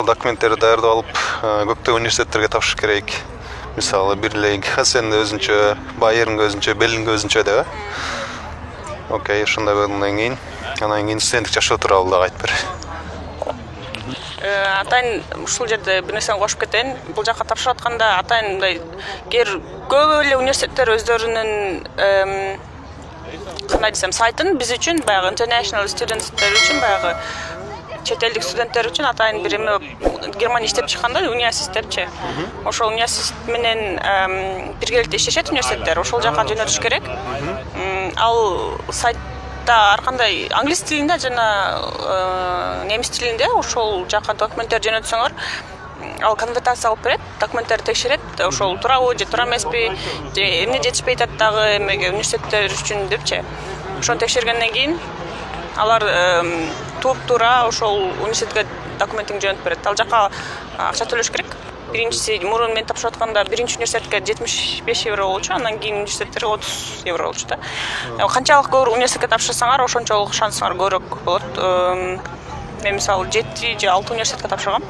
документтерди даярдап алып, көптөгөн университеттерге тапшырыш керек. Мисалы, бирлик, Хасенде өзүнчө, Байернге өзүнчө, Беллинге өзүнчө деп. Окей, ошондой болгондон кийин, анан кийин студенттик жашоо тууралуу дагы айтып бер. Атайын ушул жерде бир нерсени кошуп кетейин. Бул жака тапшырып атканда атайын мындай көп эле университеттер өздөрүнүн кандай десем сайтын биз үчүн баягы international studenттер үчүн баягы чет элдик студенттер үчүн атайын бир эме Германия иштеп чыкканда университет депчи. Ошол университет менен биргеликте иштешет университеттер. Ошол жака жөнөтүш керек. Ал сайтта ар кандай англис тилинде жана немис тилинде ошол жака документтер жөнөтсөңөр, ал конвертация алып берет, документтерди текшерет, ошол туурабы же туура эмеспи, же эмне жетишпей атат дагы эмеге университеттер үчүн депчи. Ошону текшергенден кийин алар туура ошол университетке документин жөнөтүп берет. Ал жака акча төлөш керек. Биринчиси мурун мен тапшырып атканда биринчи университетке 75 евро болчу, андан кийин университеттерге 30 евро болчу да. Канчалык көп университетке тапшырсаңар, ошончолук шансыңар көбүрөөк болот. Мен мисалы 7 же 6 университетке тапшыргам.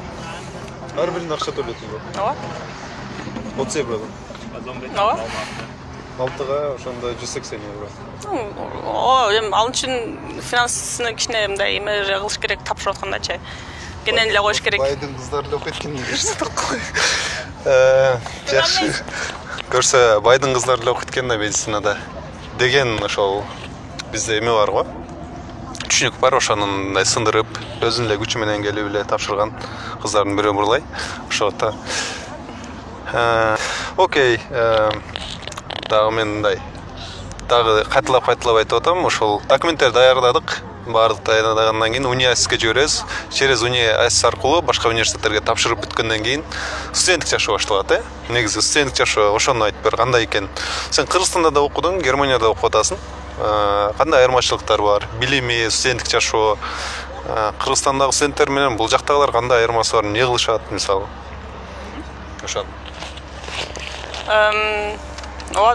Ар бирине акча төлөйсүңбү? Ооба. 30 евро. Ооба. Алтыга ошондо 180 евро. Эми ал үчүн финансыны кичине мындай эме кылыш керек, тапшырып аткандачы. Кенен эле коюш керек. Байдын кыздары эле окуп кеткен университет кой. Жакшы. Көрсө, байдын кыздары эле окуп кеткен да медицинада деген ошол бизде эме бар го. Түшүнүк бар, ошонун мындай сындырып, өзүнүн эле күчү менен келип эле тапшырган кыздардын бирөө бурлай. Ошо да. Окей. Дагы мен мындай дагы кайталап айтып атам, ошол документтерди даярдадык. Бардык даярдагандан кийин университетке жиберебиз. Через университет аркылуу башка университеттерге тапшырып бүткөндөн кийин студенттик жашоо башталат, Негизи студенттик жашоо ошону айтып бер, кандай экен? Сен Кыргызстанда да окудуң, Германияда окуп атасың. Кандай айырмачылыктар бар? Билими, студенттик жашоо, Кыргызстандагы студенттер менен бул жактагылар кандай айырмасы бар? Эмне кылышат, мисалы? Ошон.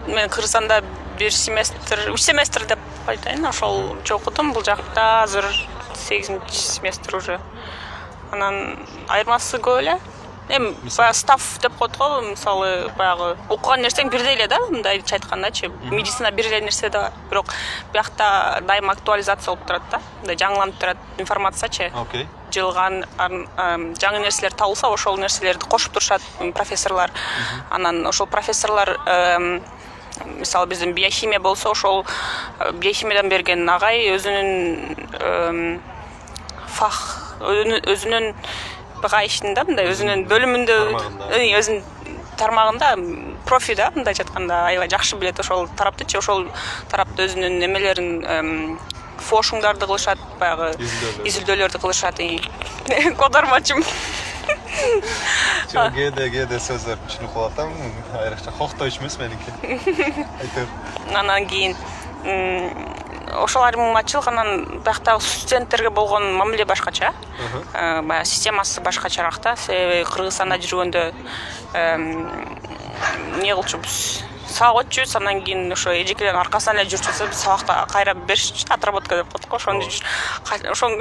Мен Кыргызстанда 3 семестр деп айтайын, ошол окудум. Бул жакта азыр 8-чи семестр уже. Анан айырмасы көп эле. Эми став деп коет го, мисалы баягы окуган нерсең бирдей эле да, мындайча айткандачы. Медицина бир эле нерсе да, бирок биякта дайыма актуализация болуп турат да. Мындай жаңыланып турат информациячы. Окей. Жылган жаңы нерселер табылса, ошол нерселерди кошуп турушат профессорлор. Анан ошол профессорлор мисалы биздин биохимия болсо, ошол биохимиядан берген агай өзүнүн өзүнүн багайшында, мындай өзүнүн бөлүмүндө, өзүнүн тармагында профи да, мындайча айтканда аябай жакшы билет ошол тараптычы. Ошол тарапта өзүнүн эмелерин фошуңдарды кылышат, баягы изилдөөлөрдү кылышат. Кодармачым. ГД сөздөр түшүнүп калатам. Айрыкча коктойч эмес меники. Анан кийин ошол айырмачылык, анан бияктагы студенттерге болгон мамиле башкача. Баягы системасы башкачараак да. Себеби Кыргызстанда жүргөндө эмне кылчубуз? Сабак өтчүбүз, анан кийин ошо эжекелердин аркасынан эле жүрчүбүз. Биз сабакта кайра беришчү, отработка деп коет го. Ошону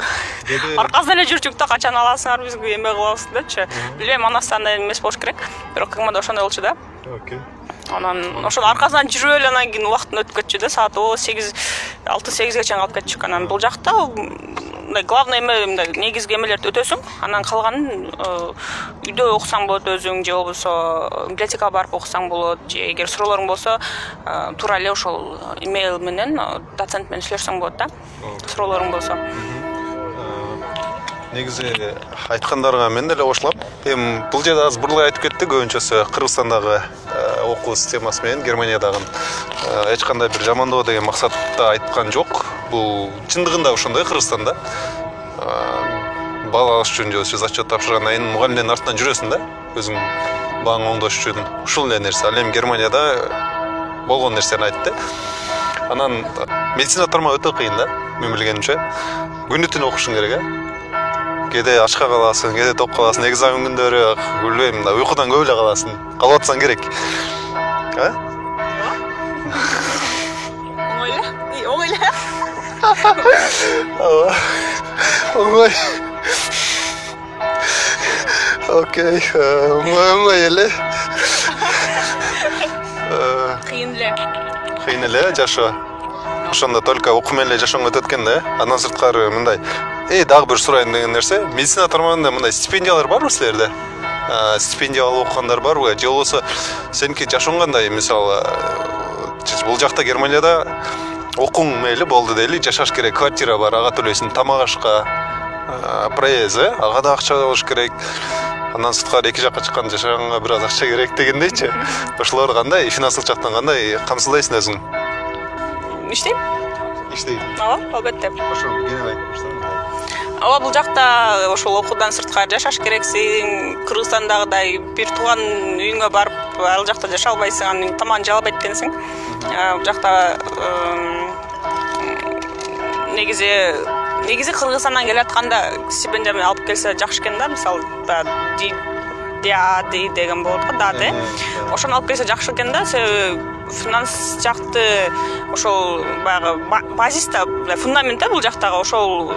аркасынан эле жүрчүк да, качан аласыңар бизге эме кылабыз депчи. Билбейм, анасы андай эмес болуш керек. Бирок КМД ошондой болчу да. Окей. Анан ошол аркасынан жүрүп эле анан кийин убакыт өтүп кетчү да, саат 6-8ге чейин калып кеттик. Анан бул жакта мындай главный эме, мындай негизги эмелерди өтөсүң, анан калганын үйдө окусаң болот өзүң, же болбосо библиотекага барып окусаң болот, же эгер суроолоруң болсо туура эле ошол имейл менен доцент менен сүйлөшсөң болот да, суроолоруң болсо. Негизи айткандарга мен деле кошулам. Эми бул жерде аз бурлай айтып кетти, көбүнчөсү Кыргызстандагы окуу системасы менен Германиядагы эч кандай бир жамандоо деген максатта айткан жок. Бул чындыгында ошондой Кыргызстанда. Бала алыш үчүн же зачет тапшыргандан кийин мугалимдин артынан жүрөсүң да, өзүң бааңды оңдош үчүн. Ушул эле нерсе. Ал эми Германияда болгон нерсени айтты. Анан медицина тармагы өтө кыйын да, мен билгенимче. Күнү түнү окушуң керек, Кеде ашка каласың, кеде топ каласың, экзамен күндөрү, билбейм, уйкудан көп эле каласың. Калып атсаң керек. Оңой эле. Оңой. Окей. Оңой эле. Кыйын эле. Кыйын эле жашоо. Ошондо только окуу менен эле жашооңо өтөт экен да. Андан сырткары мындай. Дагы бир сурайын деген нерсе. Медицина тармагында мындай стипендиялар барбы силерде? Стипендия алып окугандар барбы? Же болбосо сеники жашооң кандай? Мисалы, бул жакта Германияда окуң мейли болду дейли, жашаш керек, квартира бар, ага төлөйсүң, тамак ашка, проезд, ага да акча болуш керек. Андан сырткары эки жакка чыккан жашаганга бир аз акча керек дегендейчи. Ошолор кандай, финансылык жактан кандай камсыздайсың өзүң? Иштейм. Иштейм. Ооба, албетте. Ошо кенен айтып Ооба, бул жакта ошол окуудан сырткары жашаш керексиң. Кыргызстандагыдай бир тууган үйүңө барып, ал жакта жашай албайсың, анын тамагын жей албайт экенсиң. Бул жакта негизи Кыргызстандан келатканда стипендия алып келсе жакшы экен да. Мисалы, ди деген болот го, даде. Ошону алып келсе жакшы экен да. Себеби финанс жакты ошол баягы базиста, фундамент бул жактагы ошол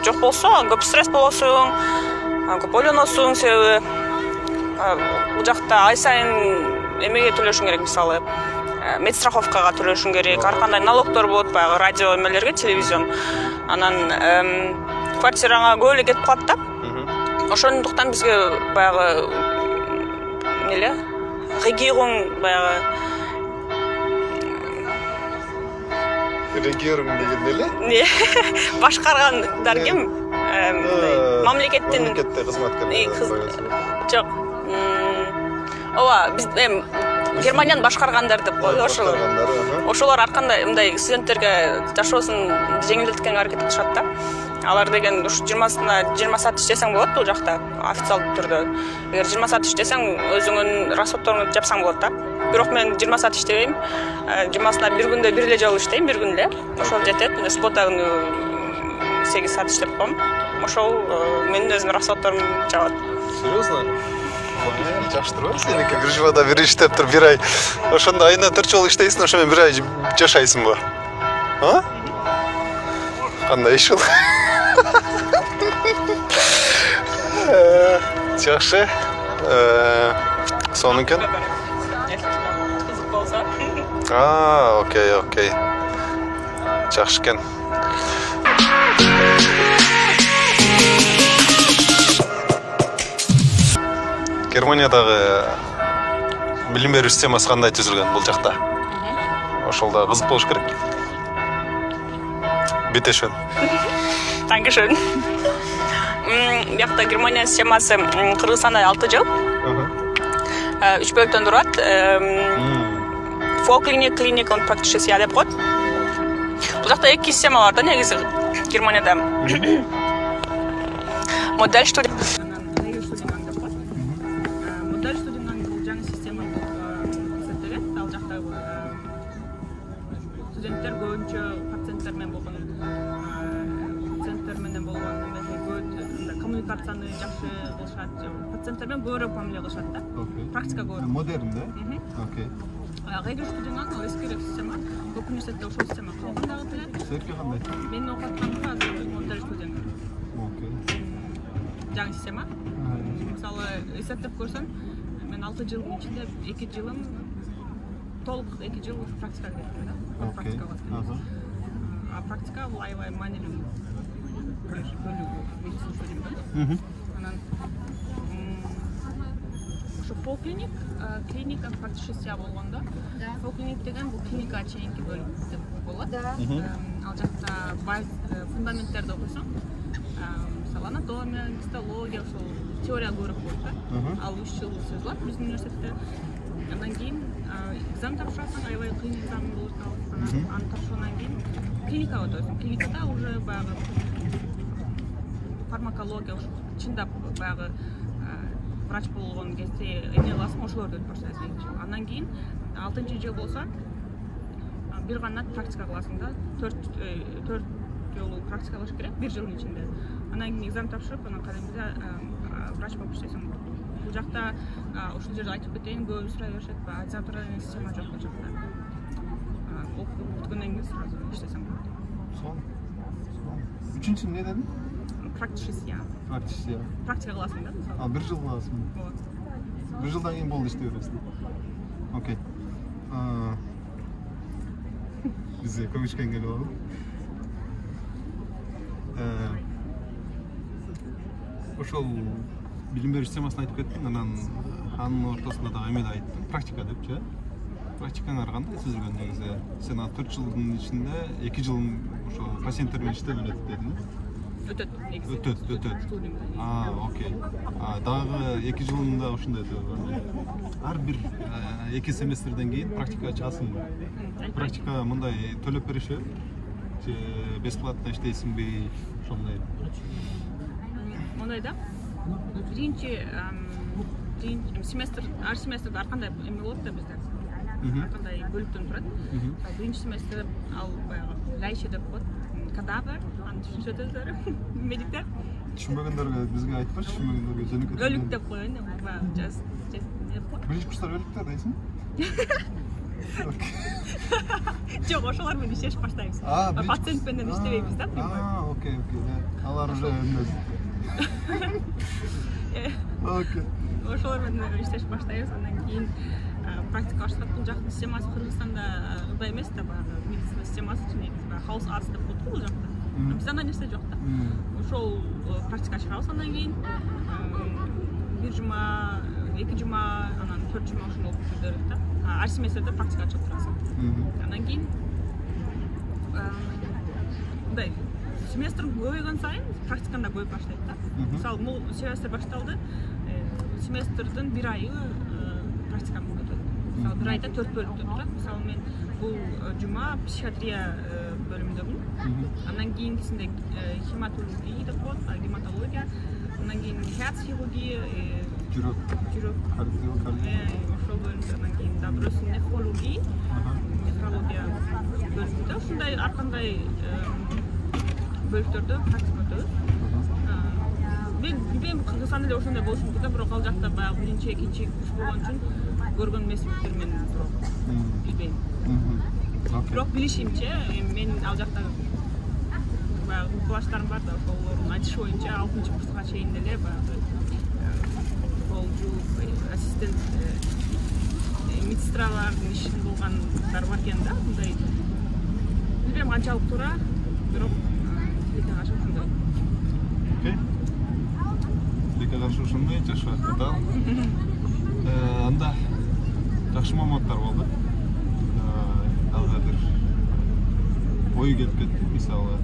жок болсо, көп стресс болосуң, көп ойлоносуң. Себеби бул жакта ай сайын эмеге төлөшүң керек, мисалы, медстраховкага төлөшүң керек, ар кандай налогдор болот, баягы радио эмелерге, телевизион. Анан квартираңа көп эле кетип калат да. Ошондуктан бизге баягы эмеле, регируң баягы регируң деген эле? Не? Башкаргандар ким? Мамлекеттин кызматкерлери. Жок. Ооба, биз Германияны башкаргандар деп коелу, ошолор ар кандай мындай студенттерге жашоосун жеңилдеткенге аракет кылышат да. Алар деген ушу 20 саат иштесең болот бул жакта, официалдуу түрдө. Эгер 20 саат иштесең, өзүңүн расходторуңду жапсаң болот да. Бирок мен 20 саат иштебейм. 20-сына бир күндө бир эле жолу иштейм, бир күн эле. Ошол жетет. Суббота күнү 8 саат иштеп коем. Ошол менин өзүмдүн расходторумду жабат. Серьезно? Жакшы турбайбы сеники? Бир жумада бир иштеп туруп бир ай. Ошондо айына 4 жолу иштейсиң, ошо менен бир ай жашайсыңбы? А? Кандай иш ул? Жакшы. Сонун экен. Кызык болсо. Окей. Жакшы экен. Германиядагы билим берүү системасы кандай түзүлгөн бул жакта? Ошол да кызык болуш керек. Битешön. Dankeschön. Бияқта Германия системасы Кыргызстанда 6 жыл. 3 бөлүктөн турат. Volklinik, klinik, und praktisches Jahr деп коет. Бул жакта 2 система бар да негизи Германияда. Модель студент. Модель студенттин бул жаңы система эсептелет. Ал жакта студенттер көбүнчө пациенттер менен болгон коммуникацияны жакшы кылышат, пациенттер менен көбүрөөк мамиле кылышат да. Практика көбүрөөк. Модерн да? Окей. Региостуденттин эскерек система, көп университетте ошол система калган дагы деле. Силерге кандай? Мен окутканым азыр модель студент. Окей. Жаңы система. Мисалы, эсептеп көрсөм, мен 6 жылдын ичинде 2 жылым толук 2 жыл практикага кетти да. Практика кылдым. А практика бул аябай маанилүү бөлүгү медицина студенттин. Анан ошо полклиник, клиника практический болгондо, полклиник деген бул клиникага чейинки бөлүк деп болот. Ал жакта фундаменттерди окуйсуң. Мисалы анатомия, гистология, ошол теория көбүрөөк болот да. Ал 3 жыл созулат биздин университетте. Андан кийин экзамен тапшырасың, аябай кыйын экзамен болот. Аны тапшыргандан кийин клиникага өтөсүң. Клиникада уже баягы фармакология, чындап баягы врач болгон кезде эмне кыласың, ошолорду өтүп көрсөтөсүң. Андан кийин 6-жыл болсо бир гана практика кыласың да. 4 жолу практика кылыш керек, 1 жылдын ичинде. Андан кийин экзамен тапшырып, анан кадимде врач болуп иштесең болот. Бул жакта ушул жерде айтып кетейин, көбү сурай беришет, ординатура система жок бул жакта. Окуп бүткөндөн кийин сразу иштесең болот. Üçüncü ne dedin? практически. Практически. Практика кыласың да, мисалы. Bir жыл кыласың. Bir жылдан кийин болду иштей бересиң. Окей. Бизге көп ичкен келип алып. Ошол билим берүү системасын айтып кеттиң, анан анын ортосунда да эме да айттың, практика депчи. Практикаңар кандай түзүлгөн негизи? Сен 4 жылдын ичинде 2 жылын ошо пациенттер менен иштеп элет дедиң. Өтөт. Окей. Дагы 2 жылында ушундай өтөт. Ар бир 2 семестрден кийин практикага чыгасыңбы? Практика мындай төлөп беришеби? Же бесплатно иштейсиңби? Ошондой. Мындай да. Биринчи семестр, ар семестрде ар кандай эме болот да бизде. Ар кандай бөлүктөн турат. Биринчи семестр ал баягы лайше деп коет. Кадавр, аны түшүнүшөт өздөрү. Медиктер. Түшүнбөгөндөргө бизге айтып берчи, түшүнбөгөндөргө жөнөкөй. Өлүк деп коён, баягы just деп коет. Биринчи курстар өлүктөр дейсиң? Жок, ошолор менен иштеш баштайбыз. Пациент менен иштебейбиз да. Окей. Алар уже эмес. Окей. Ошолор менен иштеш баштайбыз, андан кийин практика баштап бул жактын системасы Кыргызстанда андай эмес да, баягы медицина системасы негизи баягы хаус арс деп коет бул жакта. Биз андай нерсе жок да. Ошол практика чыгабыз, андан кийин 1 жума, 2 жума, анан 4 жума ошондой окуп жүрөбүз да. Ар семестрде практика чыгып турасың. Андан кийин мындай семестр көбөйгөн сайын практиканы да көбөйүп баштайт да. Мисалы, бул семестр башталды, семестрдин 1 айы практикам өтөт. Мисалы, 1 айда 4 бөлүктөн турат. Мисалы, мен бул жума психиатрия бөлүмүндөмүн. Андан кийинкисинде хематология деп коет, гематология. Андан кийин хирургия, жүрөк, кардиология. Ошол бөлүмдө, андан кийин даброс нефрология, нефрология бөлүмүндө. Ушундай ар кандай бөлүктөрдө практика өтөбүз. Мен Кыргызстанда эле ошондой болушу мүмкүн да, бирок ал жакта баягы биринчи, экинчи курс болгон үчүн көргөн эмесминдир мен бирок билбейм. Бирок билишимче, мен ал жакта баягы класстарым бар да, ошолордун айтышы боюнча 6-курска чейин эле баягы болжу, ассистент медсестралардын ишин болгондар бар экен да, мындай. Билбейм канчалык туура, бирок тилекке каршы ушундай. Окей. Тилекке каршы ушундай жашап атат. Анда жакшы маалыматтар болду. Алга бир ой келип кетти, мисалы.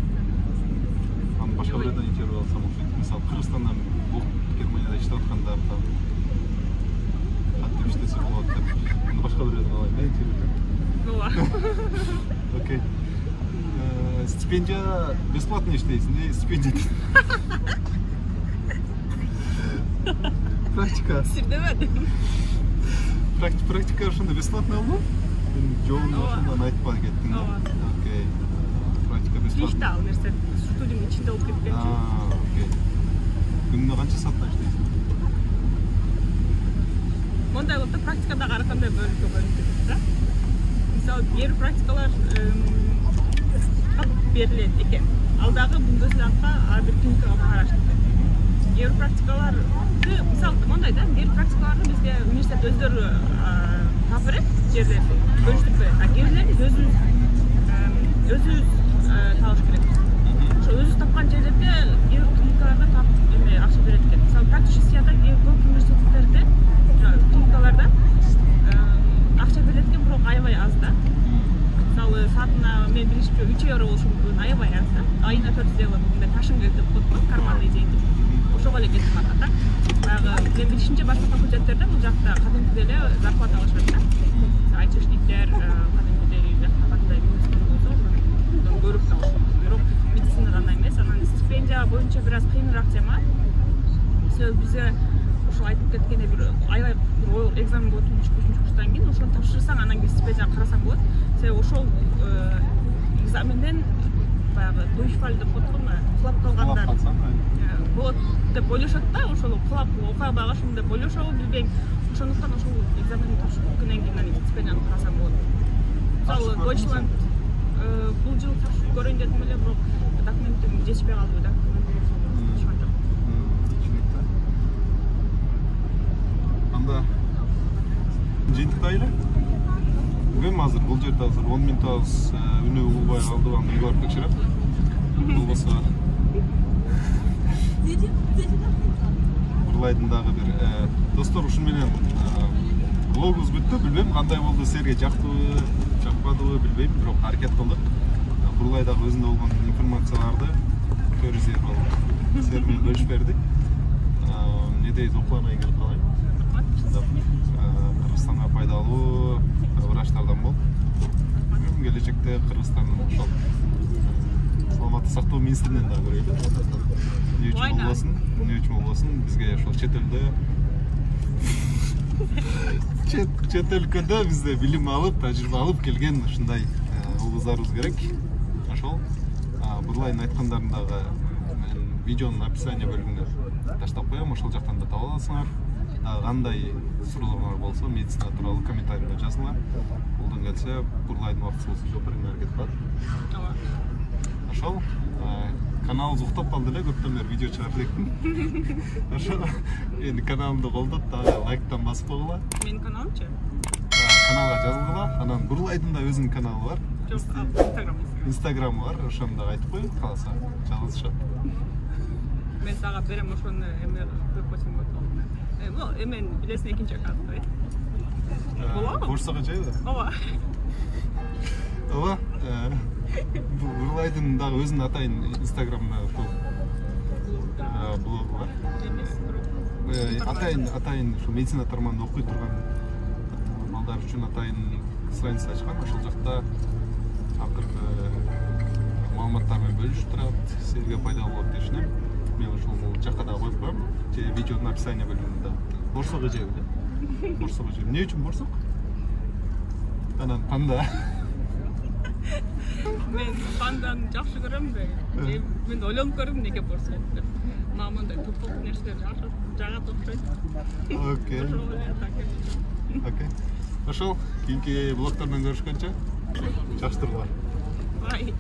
Аны башка бирден интервью алсам, мисалы Кыргызстандан бул Германияда иштеп атканда кантип иштесе болот деп. Аны башка бирден алайын, интервью. Ооба. Окей. Стипендия бесплатно иштейсиң, стипендия. Практика. Сирдебедим. Практика ошондо бесплатно болду? Жолун ошондон айтпай кеттиң. Окей. Практика бесплатно. Фриштайл нерсе, студиянын ичинде болуп кеткенчи. Окей. Күнүнө канча сааттан иштейсиң? Мондай болот да, практикада ар кандай бөлүккө бөлүнүп кетет да. Мисалы, бир практикалар берилет экен. Ал дагы Бундесландга ар бир клиникага караштуу. Бир практикалар, мисалы, мондай да, бир практикаларды бизге университет өздөрү таап берет, жерлерди бөлүштүрбөй. А жерлерди өзүбүз табыш керек. Ошо өзүбүз тапкан жерлерде бир клиникаларда таап эме акча берет экен. Мисалы, практическийда көп университеттерде, клиникаларда акча берилет экен, бирок аябай аз да. Мисалы, саатына мен билишимче 3 евро болушу мүмкүн, аябай аз да. Айына 400 евро мындай ташыңга деп коет, карманный деньги. Ошого эле кетип атат да. Баягы мен билишимче башка факультеттерде бул жакта кадимкидей эле зарплата алышат да. Айтышниктер кадимкидей жакта кандай министр болсо, ошондон көрүп алышат. Бирок медицинада андай эмес. Анан стипендия боюнча бир аз кыйыныраак тема. Себеби бизге ошо айтып кеткендей бир аябай бир экзамен болот 3-4 курстан кийин, ошону тапшырсаң, анан кийин стипендияны карасаң болот. Себеби ошол экзаменден баягы дуйфаль деп коет го, кулап калгандар болот деп ойлошот да, ошол кулап окуя албай калышым деп ойлошобу билбейм. Ошондуктан ошол экзаменди тапшырып өткөндөн кийин анан стипендияны карасаң болот. Мисалы, Deutschland бул жыл тапшырып көрөйүн дедим эле, бирок документим жетишпей калды, документ жыйынтыктай эле. Эми азыр бул жерде азыр 10 минут аз үнү угубай калды, аны үйгө барып текшерем. Болбосо Бурлайдын дагы бир достор, ушун менен влогубуз бүттү. Билбейм кандай болду, силерге жактыбы, жакпадыбы билбейм, бирок аракет кылдык. Бурлайдагы өзүндө болгон информацияларды көрүздөр болуп силер менен бөлүшүп бердик. Не дейт, окуанай келип калайын. Кыргызстанга пайдалуу врачтардан бол. Келечекте Кыргызстандын ошол саламаттык сактоо министринен дагы көрөйлү. Эмне үчүн болбосун, бизге ошол чет элде чет өлкөдө бизде билим алып, тажрыйба алып келген ушундай угуздарыбыз керек. Ошол Бурлайдын айткандарын дагы видеонун описание бөлүмүнө таштап коем, ошол жактан да таба аласыңар. Кандай суроолоруңар болсо, медицина тууралуу комментарийге жазыңар. Колдон келсе, Бурлайдын убактысы болсо жооп берүүгө аракет кылат. Ошол каналыбыз уктап калды эле, көптөн бери видео чыгарып электим. Ошол эми каналымды колдоп, дагы лайктан басып койгула. Менин каналымчы? Каналга жазылгыла. Анан Бурлайдын да өзүнүн каналы бар. Инстаграмы бар, ошону дагы айтып коеюн, кааласа жазышат. Мен сага берем ошону эме көрүп койсоң болот. Эмен билесиң экинчи аккаунт, right? Борсага жайда. Ооба. Ооба. Бурлайдын дагы өзүнүн атайын инстаграмына блогу бар. Атайын ушу медицина тармагында окуй турган балдар үчүн атайын страница ачкан. Ошол жакта акыркы маалыматтар менен бөлүшүп турат. Силерге пайдалуу болот деп ишенем. Мен ошол жакка да коюп коем. Видеонун описание бөлүмүндө. Борсого жейби. Борсого жейби. Эмне үчүн борсок? Анан панда. Мен панданы жакшы көрөм да. Мен ойлонуп көрдүм неге борсок деп. Мамындай топ нерселер жагат окшойт. Окей. Окей. Ошол кийинки блогтордон көрүшкөнчө, жакшы туруңар. Бай.